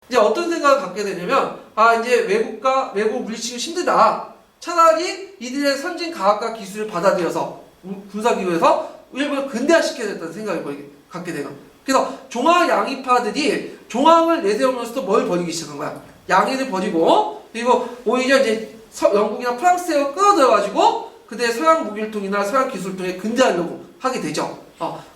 이제 어떤 생각을 갖게 되냐면, 이제 외국 물리치기 힘들다. 차라리 이들의 선진 과학과 기술을 받아들여서 군사기구에서 일본을 근대화시켜야겠다는 생각을 갖게 돼요. 그래서 종황 양위파들이 종황을 내세우면서도 뭘 벌이기 시작한 거야? 양위를 벌이고, 그리고 오히려 이제 영국이나 프랑스에 끌어들여가지고 그때 서양 무기를통이나 서양 기술을 통해 근대하려고 하게 되죠.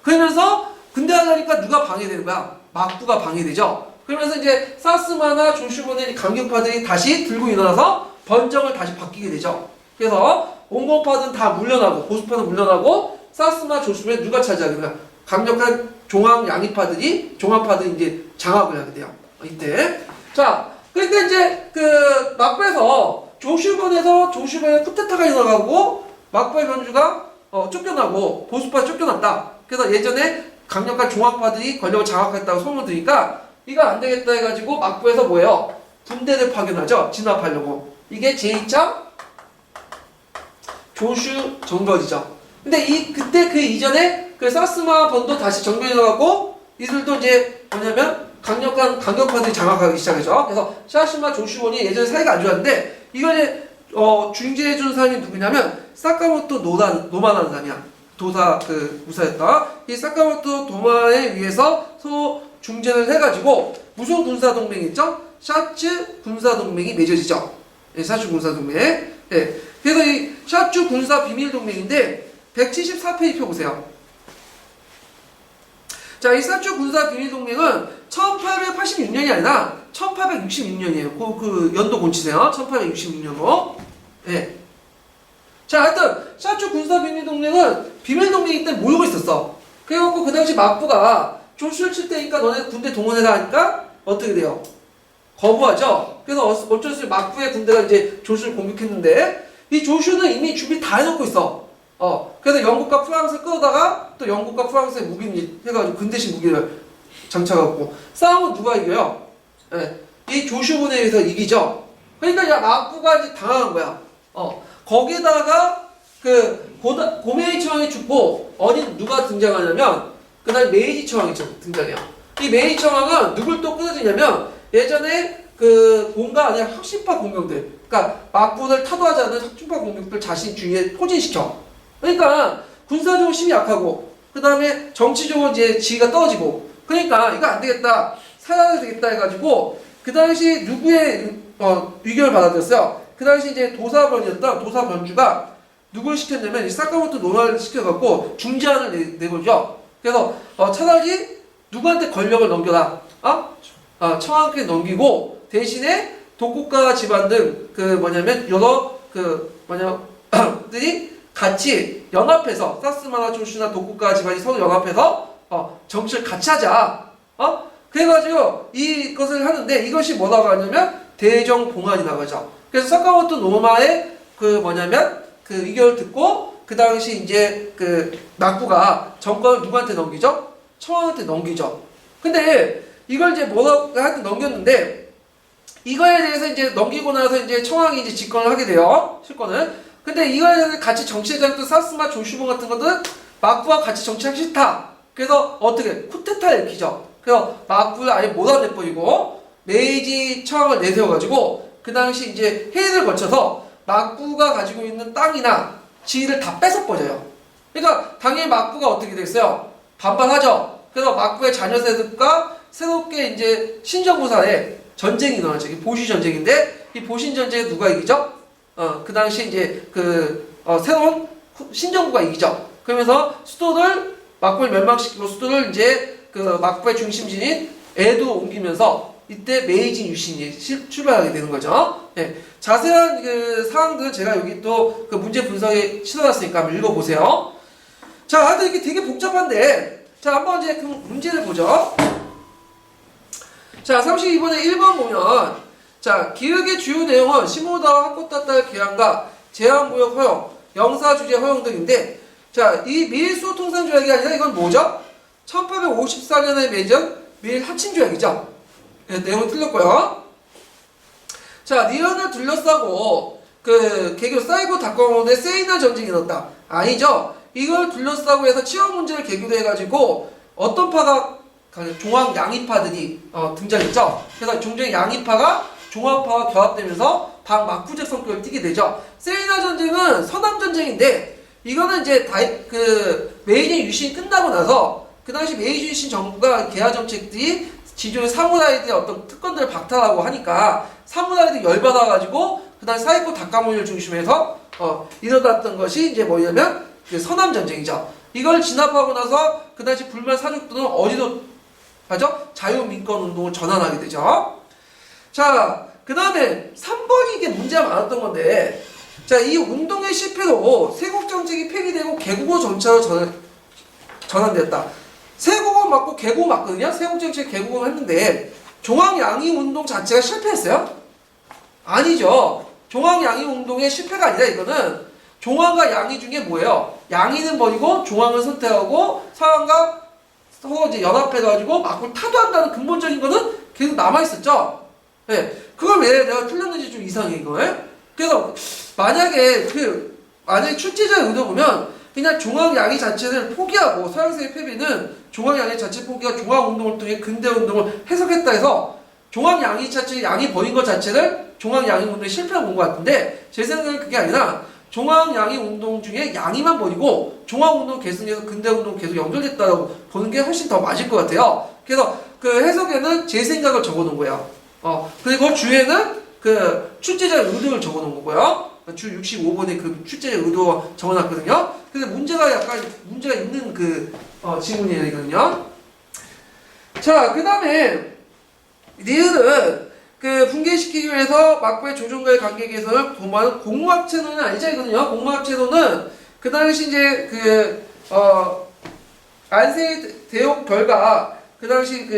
그러면서 근대하려니까 누가 방해되는 거야? 막부가 방해되죠. 그러면서 이제 사스마나 조슈본의 강경파들이 다시 들고 일어나서 번정을 다시 바뀌게 되죠. 그래서 온건파들은 다 물러나고 보수파는 물러나고 사스마 조슈본을 누가 차지하게 되냐? 강력한 종황 양위파들이 종합파들이 이제 장악을 하게 돼요. 이때. 자, 그러니까 이제 그 막부에서 조슈본의 쿠데타가 일어나고 막부의 변주가 쫓겨나고 보수파 쫓겨났다. 그래서 예전에 강력한 종합파들이 권력을 장악했다고 소문을 들으니까 이거 안 되겠다 해가지고 막부에서 뭐예요? 군대를 파견하죠. 진압하려고. 이게 제2차 조슈 정벌이죠. 근데 그때 그 이전에 그 사스마 번도 다시 정변이 나가고 이들도 이제 뭐냐면 강력한 강경파들이 장악하기 시작했죠. 그래서 사스마 조슈본이 예전에 사이가 안 좋았는데 이걸 이제 중재해준 사람이 누구냐면 사카모토 노마라는 사람이야. 도사 무사였다. 이 사카모토 도마에 의해서 서로 중재를 해가지고 무슨 군사동맹이 있죠? 샤츠 군사동맹이 맺어지죠. 예, 샤츠 군사동맹. 예. 그래서 이 샤츠 군사 비밀동맹인데 174페이지 펴보세요. 자, 이 샤츠 군사 비밀동맹은 1886년이 아니라 1866년이에요. 그 연도 곤치세요. 1866년으로. 예. 자, 하여튼 샤츠 군사 비밀동맹은 비밀동맹이 때 모르고 있었어. 그래갖고 그 당시 막부가 조슈를 칠 때니까 너네 군대 동원해라 하니까 어떻게 돼요? 거부하죠. 그래서 어쩔 수 없이 막부의 군대가 이제 조슈를 공격했는데 이 조슈는 이미 준비 다 해놓고 있어. 그래서 영국과 프랑스를 끌어다가 또 영국과 프랑스의 무기를 해가지고 근대식 무기를 장착하고 싸움은 누가 이겨요? 네. 이 조슈군에 의해서 이기죠. 그러니까 야 막부가 이제 당황한 거야. 거기다가 고메이 청왕이 죽고 누가 등장하냐면 그날 메이지 청왕이 등장해요. 이 메이지 청왕은 누굴 또 끊어지냐면 예전에 본가 아니라 혁신파 공격들, 그러니까 막부를 타도하지 않는 혁신파 공격들 자신 주위에 포진시켜. 그러니까 군사적으로 힘이 약하고 그 다음에 정치적으로 이제 지위가 떨어지고 그러니까 이거 안 되겠다 살아야 되겠다 해가지고 그 당시 누구의 위결을 받아들였어요. 그 당시 이제 도사변이었던 도사변주가 누굴 시켰냐면 이 사카모토 노마를 시켜갖고 중재안을 내거죠. 그래서 차라리 누구한테 권력을 넘겨라. 청왕께 넘기고 대신에 도쿠가 집안 등 여러 들이 같이 연합해서 사스마나 조슈나 도쿠가 집안이 서로 연합해서 정치를 같이 하자. 그래가지고 이것을 하는데 이것이 뭐라고 하냐면 대정봉안이라고 하죠. 그래서 사카모토 노마의 의견을 듣고 그 당시 이제 막부가 정권을 누구한테 넘기죠? 청왕한테 넘기죠. 근데 이걸 이제 뭐라고 하여튼 넘겼는데 이거에 대해서 이제 넘기고 나서 이제 청왕이 이제 집권을 하게 돼요. 실권을. 근데 이거에 대해서 같이 정치했던 사스마 조슈본 같은 것들은 막부와 같이 정치하기 싫다. 그래서 어떻게 쿠데타를 일으키죠. 그래서 막부를 아예 몰아내버리고 메이지 청왕을 내세워가지고 그 당시 이제 회의를 거쳐서 막부가 가지고 있는 땅이나 지위를 다 뺏어버려요. 그러니까 당연히 막부가 어떻게 됐어요? 반발하죠. 그래서 막부의 자녀 세습과 새롭게 이제 신정부사에 전쟁이 일어나죠. 이게 보시 전쟁인데 이 보신 전쟁에 누가 이기죠? 그 당시 이제 새로운 신정부가 이기죠. 그러면서 막부를 멸망시키고 수도를 이제 막부의 중심지인 에도 옮기면서 이때 메이지 유신이 출발하게 되는 거죠. 네. 자세한 사항들은 제가 여기 또 문제 분석에 실어놨으니까 한번 읽어보세요. 자, 하여튼 이게 되게 복잡한데, 자, 한번 이제 그 문제를 보죠. 자, 32번에 1번 보면, 자, 기획의 주요 내용은 시모다와 하코타타의 개항과 제한무역 허용, 영사주재 허용 등인데, 자, 이 미일수 통상조약이 아니라 이건 뭐죠? 1854년에 맺은 미일 합친조약이죠. 네, 내용은 틀렸고요. 자, 니은을 둘러싸고 개교 사이버 닷컴원의 세이나 전쟁이 일어났다. 아니죠. 이걸 둘러싸고 해서 치안 문제를 계기로 해가지고 어떤 파가 종합 양위파들이 등장했죠. 그래서 종전의 양위파가 종합파와 결합되면서 당 막후적 성격을 띠게 되죠. 세이나 전쟁은 서남 전쟁인데 이거는 이제 메이지 유신이 끝나고 나서 그 당시 메이지 유신 정부가 개화 정책들이 지존 사무라이들의 어떤 특권들을 박탈하고 하니까 사무라이들이 열받아가지고 그 당시 사이코 다카모니를 중심해서 일어났던 것이 이제 뭐냐면 그 서남 전쟁이죠. 이걸 진압하고 나서 그 당시 불만 사족들은 어디로 가죠? 자유민권 운동을 전환하게 되죠. 자, 그 다음에 3번이 이게 문제가 많았던 건데, 자, 이 운동의 실패로 세국 정책이 폐기되고 개국어 정책으로 전환됐다. 세국어 맞고 개국어 맞거든요? 세국 정책 개국어 했는데, 종합양위 운동 자체가 실패했어요? 아니죠. 종합양위 운동의 실패가 아니라 이거는 종합과 양위 중에 뭐예요? 양위는 버리고 종합을 선택하고 서양과 서로 이제 연합해가지고 막을 타도한다는 근본적인 거는 계속 남아있었죠? 네. 그걸 왜 내가 틀렸는지 좀 이상해, 이거에. 그래서, 만약에 출제자의 의도 보면, 그냥 종합양위 자체를 포기하고, 서양세의 패배는 종합양위 자체 포기하고 종합운동을 통해 근대운동을 해석했다 해서, 종합양위 자체, 양위 버린 것 자체를 종합양위 운동에 실패한 본 것 같은데, 제 생각은 그게 아니라, 종합양위 운동 중에 양위만 버리고, 종합운동 계승해서 근대운동 계속 연결됐다고 보는 게 훨씬 더 맞을 것 같아요. 그래서 그 해석에는 제 생각을 적어 놓은 거예요. 그리고 주에는 그 출제자의 의도를 적어 놓은 거고요. 주 65번에 그 출제자의 의도 적어 놨거든요. 근데 문제가 약간, 문제가 있는 그, 지문이에요, 이거는요. 자, 그 다음에, 니은은 그 붕괴시키기 위해서 막부의 조정과의 관계 개선을 도모하는 공무학체도는 아니죠, 이거는요. 공무학체도는 그 당시 이제 안세의 대옥 결과, 그 당시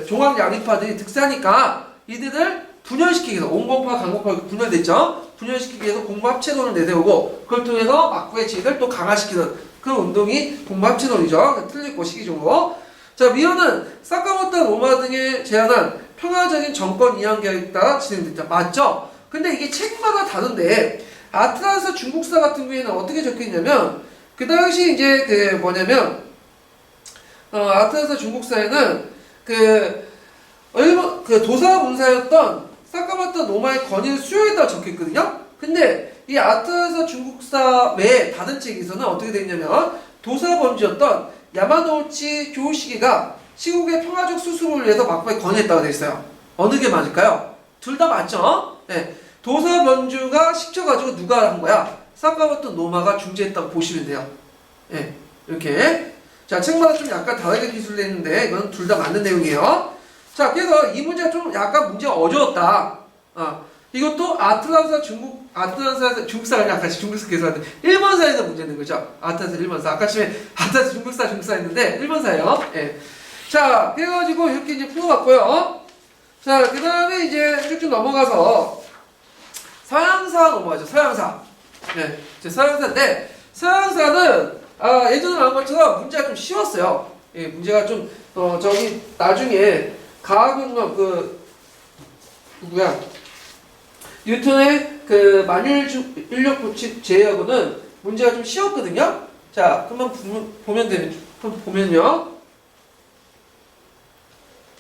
종합양위파들이 득세하니까 이들을 분열시키기 위해서 온건파, 강건파가 분열됐죠. 분열시키기 위해서 공무합체론을 내세우고 그걸 통해서 막부의 지위를 또 강화시키는 그런 운동이 공무합체론이죠. 틀리고 시기적으로. 자, 미호는 사카모토 로마 등에 제안한 평화적인 정권 이양 계획에 따라 진행됐다. 맞죠? 근데 이게 책마다 다른데 아틀란스 중국사 같은 경우에는 어떻게 적혀있냐면 그 당시 이제 아틀란스 중국사에는 일본 도사 문사였던 사카모토 노마의 건의를 수용했다고 적혀있거든요. 근데 이 아틀란스 중국사 외에 다른 책에서는 어떻게 되어 있냐면 도사 범주였던 야마노우치 교시기가 시국의 평화적 수습을 위해서 막부에 건의했다고 되어 있어요. 어느 게 맞을까요? 둘 다 맞죠? 네. 도사 범주가 시켜가지고 누가 한 거야? 사카모토 노마가 중재했다고 보시면 돼요. 네. 이렇게. 자, 책마다 좀 약간 다르게 기술되어 있는데 이건 둘 다 맞는 내용이에요. 자, 그래서 이 문제가 좀 약간 문제가 어려웠다. 이것도 아틀란스 중국사가 약간 중국사 계산하는데 일본사에서 문제 낸 거죠. 아틀란스 일본사. 아까 전에 아틀란스 중국사 했는데 일본사예요. 예. 자, 그래가지고 이렇게 이제 풀어봤고요. 자, 그 다음에 이제 쭉쭉 넘어가서 서양사 넘어가죠. 서양사. 네, 이제 서양사인데 서양사는 예전에 나온 것처럼 문제가 좀 쉬웠어요. 예, 문제가 좀 저기 나중에 가학운동 뉴턴의 그 만유인력 법칙 제외하고는 문제가 좀 쉬웠거든요. 자, 그러면 보면요.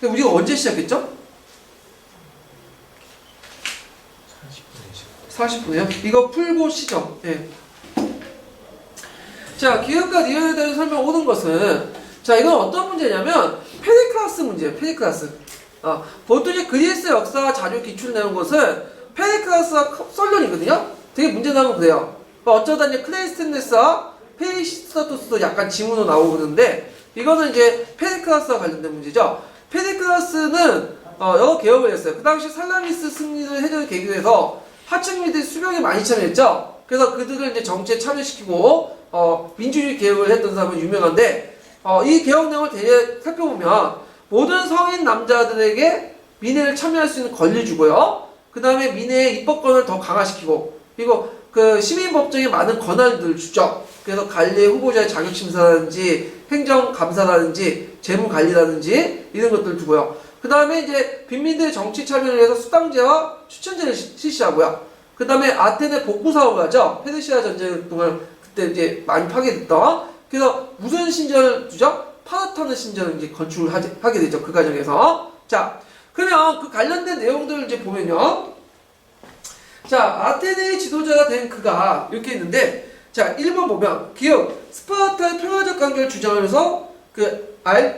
우리가 언제 시작했죠? 40분이요? 이거 풀고 시죠. 예. 자, 기억과 니은에 대해서 설명 오는 것은, 자, 이건 어떤 문제냐면, 페리클라스 문제예요, 페리클라스. 보통 이제 그리스 역사 자료 기출 내는 것은, 페리클라스와 썰론이거든요? 되게 문제 나오면 그래요. 어쩌다 이제 클레이스텐네스와 페리시스토스도 약간 지문으로 나오고 그러는데, 이거는 이제 페리클라스와 관련된 문제죠. 페리클라스는, 여러 개혁을 했어요. 그 당시 살라미스 승리를 해결 계기로 해서, 하층민들이 수병에 많이 참여했죠? 그래서 그들을 이제 정치에 참여시키고, 민주주의 개혁을 했던 사람은 유명한데, 이 개혁 내용을 대략 살펴보면, 모든 성인 남자들에게 민회를 참여할 수 있는 권리 주고요. 그 다음에 민회의 입법권을 더 강화시키고, 그리고 그 시민법정에 많은 권한들을 주죠. 그래서 관리 후보자의 자격심사라든지, 행정감사라든지, 재무관리라든지, 이런 것들을 두고요. 그 다음에 이제 빈민들의 정치 참여를 위해서 수당제와 추천제를 실시하고요. 그 다음에 아테네 복구 사업을 하죠. 페르시아 전쟁 동안 그때 이제 많이 파괴됐던. 그래서 무슨 신전을 주죠? 파르타나 신전을 이제 건축을 하게 되죠. 그 과정에서. 자, 그러면 그 관련된 내용들을 이제 보면요. 자, 아테네의 지도자가 된 그가 이렇게 있는데, 자, 1번 보면, 기억, 스파르타의 평화적 관계를 주장하면서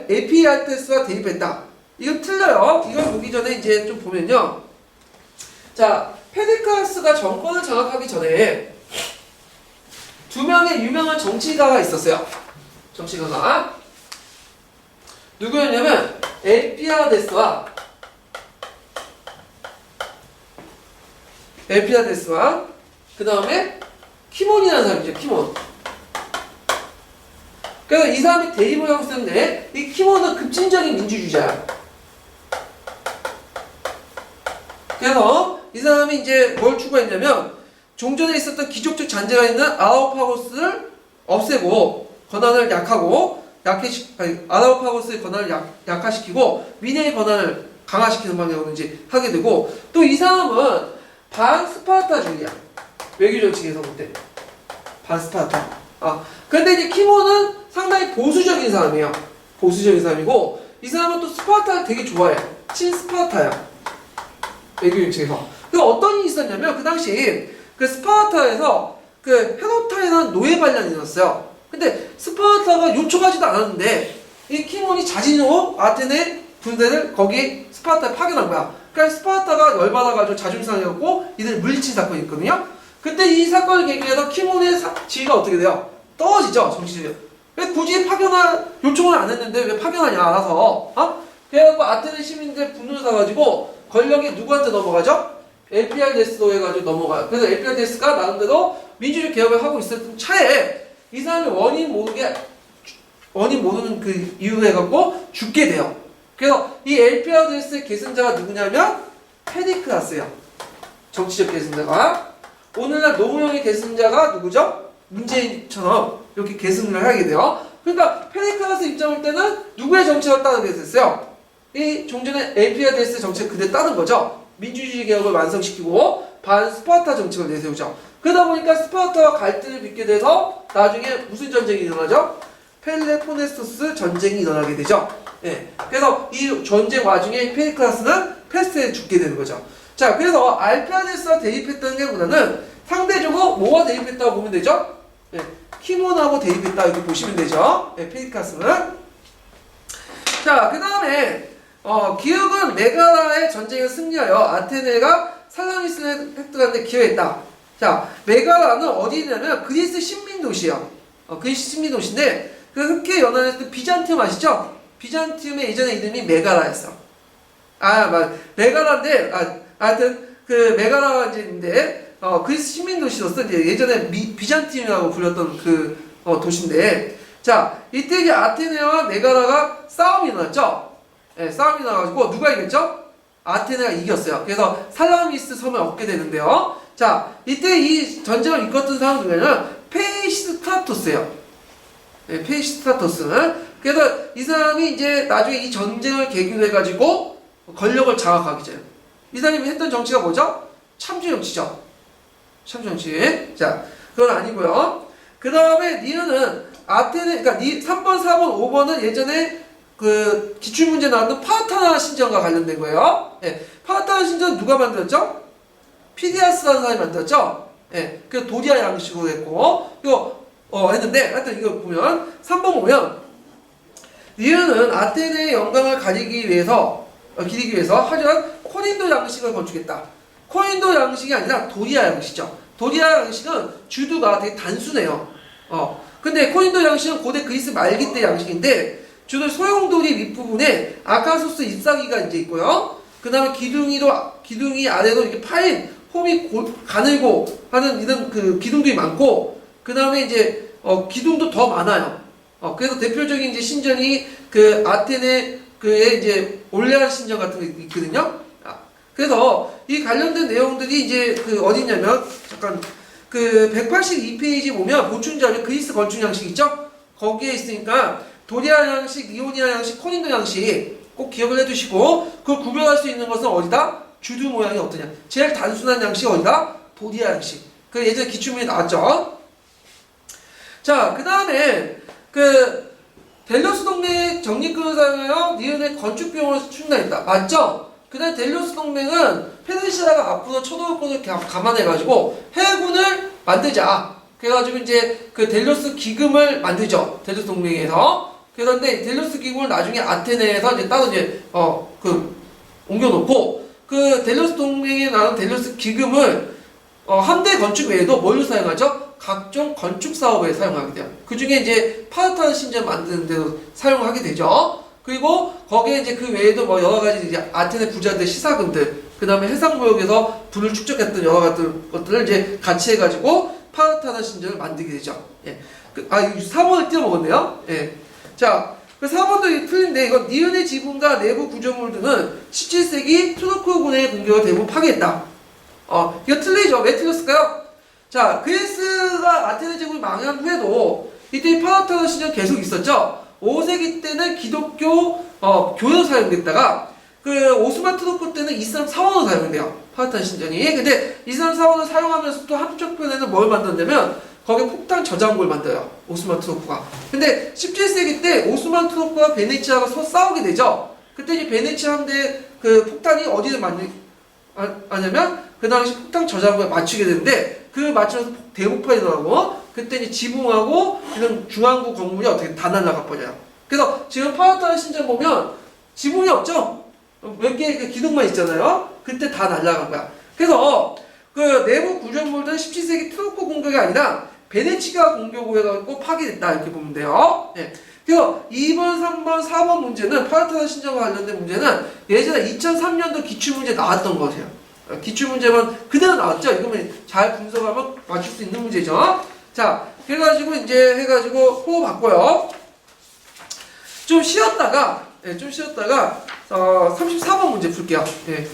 에피알테스와 대립했다. 이건 틀려요. 이걸 보기 전에 이제 좀 보면요. 자, 페르디카스가 정권을 장악하기 전에 두 명의 유명한 정치가가 있었어요. 정치가가. 누구였냐면, 엘피아데스와 그 다음에 키몬이라는 사람이죠. 키몬. 그래서 이 사람이 대립을 하고 있었는데 이 키몬은 급진적인 민주주의자야. 그래서 이 사람이 이제 뭘 추구했냐면 종전에 있었던 귀족적 잔재가 있는 아라오파고스를 없애고 권한을 아라오파고스의 권한을 약화시키고 미네의 권한을 강화시키는 방향으로 이제 하게 되고, 또 이 사람은 반스파르타주의야. 외교 정책에서 볼 때 반스파르타. 근데 이제 키모는 상당히 보수적인 사람이에요. 보수적인 사람이고, 이 사람은 또 스파르타를 되게 좋아해. 친스파르타야. 외교 정책에서. 그 어떤 일이 있었냐면 그 당시 그 스파르타에서 그 헤노타이라는 노예 반란이 일어났어요. 근데 스파르타가 요청하지도 않았는데 이 키몬이 자진으로 아테네 군대를 거기 스파르타에 파견한 거야. 그러니까 스파르타가 열받아가지고 자존심 상해갖고 이들 물리친 사건이 있거든요. 그때 이 사건을 계기해서 키몬의 지위가 어떻게 돼요? 떨어지죠, 정치적으로. 왜 굳이 요청을 안 했는데 왜 파견하냐, 알아서. 그래갖고 아테네 시민들 분노를 사가지고 권력이 누구한테 넘어가죠? 엘피알데스로 해가지고 넘어가요. 그래서 엘피알데스가 나름대로 민주주의 개혁을 하고 있었던 차에 이 사람이 원인 모르는 그 이유로 해갖고 죽게 돼요. 그래서 이 엘피알데스의 계승자가 누구냐면 페리클라스예요. 정치적 계승자가. 오늘날 노무현의 계승자가 누구죠? 문재인처럼 이렇게 계승을 하게 돼요. 그러니까 페리클라스 입장일 때는 누구의 정책을 따르게 됐어요? 이 종전의 엘피알데스 정책 그대로 따른 거죠. 민주주의 개혁을 완성시키고 반스파르타 정책을 내세우죠. 그러다 보니까 스파르타와 갈등을 빚게 돼서 나중에 무슨 전쟁이 일어나죠? 펠레포네소스 전쟁이 일어나게 되죠. 그래서 이 전쟁 와중에 페리클라스는 패스트에 죽게 되는 거죠. 자, 그래서 알피아데스와 대립했다는 게 보다는 상대적으로 뭐와 대립했다고 보면 되죠? 키몬하고 대립했다 이렇게 보시면 되죠. 페리클라스는. 자, 그 다음에 기억은 메가라의 전쟁에 승리하여 아테네가 살라미스를 획득하는데 기여했다. 자, 메가라는 어디 있냐면 그리스 신민도시예요. 그리스 신민도시인데 그 흑해 연안에서 비잔티움 아시죠? 비잔티움의 예전의 이름이 메가라였어. 메가라인데 하여튼 그 메가라가 이제 있는데 그리스 신민도시로서 이제 예전에 비잔티움이라고 불렸던 그 도시인데, 자, 이때 이제 아테네와 메가라가 싸움이 일어났죠. 싸움이 나가지고 누가 이겼죠? 아테네가 이겼어요. 그래서 살라미스 섬을 얻게 되는데요. 자, 이때 이 전쟁을 이끌었던 사람 중에는 페이시스트라토스예요. 페이시스트라토스는. 그래서 이 사람이 이제 나중에 이 전쟁을 계기로 해가지고 권력을 장악하게 돼요. 이 사람이 했던 정치가 뭐죠? 참주 정치죠. 참주 정치. 자, 그건 아니고요. 그 다음에 니은은 아테네, 그러니까 3번, 4번, 5번은 예전에 그 기출문제 나왔던 파르타나 신전과 관련된 거예요. 파르타나 신전 누가 만들었죠? 피디아스라는 사람이 만들었죠. 그 도리아 양식으로 했고, 이거 했는데, 하여튼 이거 보면 3번 보면 니은은 아테네의 영광을 기리기 위해서 하지만 코린도 양식을 건축했다. 코린도 양식이 아니라 도리아 양식이죠. 도리아 양식은 주도가 되게 단순해요. 근데 코린도 양식은 고대 그리스 말기 때 양식인데 주로 소용돌이 윗부분에 아카소스 잎사귀가 이제 있고요. 그 다음에 기둥이 아래로 이렇게 파인 홈이 가늘고 하는 이런 그 기둥들이 많고, 그 다음에 이제 기둥도 더 많아요. 그래서 대표적인 이제 신전이 그 아테네 그의 이제 올레안 신전 같은 게 있거든요. 그래서 이 관련된 내용들이 이제 그 어디냐면 잠깐 그 182페이지 보면 보충자료 그리스 건축 양식 있죠? 거기에 있으니까 도리아 양식, 이오니아 양식, 코린도 양식 꼭 기억을 해두시고, 그걸 구별할 수 있는 것은 어디다? 주두 모양이 어떠냐? 제일 단순한 양식이 어디다? 도리아 양식. 그 예전에 기출문제 나왔죠? 자, 그 다음에 델로스 동맹 적립군을 사용하여 니은의 건축 비용을 충당했다. 맞죠? 그다음 델로스 동맹은 페르시아가 앞으로 쳐들어올 것을 감안해가지고 해군을 만들자. 그래가지고 이제 그 델로스 기금을 만들죠. 델로스 동맹에서. 그런데 델로스 기금을 나중에 아테네에서 이제 따로 이제 옮겨놓고 그 델로스 동맹에 나온 델로스 기금을 함대 건축 외에도 뭘로 사용하죠? 각종 건축 사업에 사용하게 돼요. 그 중에 이제 파르타나 신전 만드는 데도 사용하게 되죠. 그리고 거기에 이제 그 외에도 뭐 여러 가지 이제 아테네 부자들 시사금들, 그 다음에 해상무역에서 부를 축적했던 여러 가지 것들을 이제 같이 해가지고 파르타나 신전을 만들게 되죠. 예. 4번을 띄워먹었네요. 예. 자, 그 4번도 틀린데, 이건 니은의 지붕과 내부 구조물들은 17세기 투르크군의 공격을 대부분 파괴했다. 이거 틀리죠? 왜 틀렸을까요? 자, 그리스가 아테네 제국이 망한 후에도 이때 파르타나 신전 계속 있었죠? 5세기 때는 기독교 교회로 사용됐다가 그 오스만 투르크 때는 이슬람 사원으로 사용돼요. 파르타나 신전이. 근데 이슬람 사원을 사용하면서 또 한쪽편에는 뭘 만들었냐면 거기에 폭탄 저장고를 만들어요. 오스만 투르크가. 근데 17세기 때 오스만 투르크와 베네치아가 서로 싸우게 되죠. 그때 이제 베네치아 함대 그 폭탄이 어디를 하냐면 그 당시 폭탄 저장고에 맞추게 되는데 그 맞추면서 대폭발이 나고 그때 이제 지붕하고 이런 중앙구 건물이 어떻게 다 날아가 버려요. 그래서 지금 파르타나 신전 보면 지붕이 없죠? 몇 개의 그 기둥만 있잖아요. 그때 다 날아간 거야. 그래서 그 내부 구조물들은 17세기 투르크 공격이 아니라 베네치아 공격으로 해갖고 파괴됐다 이렇게 보면 돼요. 네. 그래서 2번, 3번, 4번 문제는 파르타나 신전과 관련된 문제는 예전에 2003년도 기출문제 나왔던 것이에요. 기출문제만 그대로 나왔죠. 이거면 잘 분석하면 맞출 수 있는 문제죠. 자, 그래가지고 이제 해가지고 호흡 바꿔요. 좀 쉬었다가 34번 문제 풀게요. 네.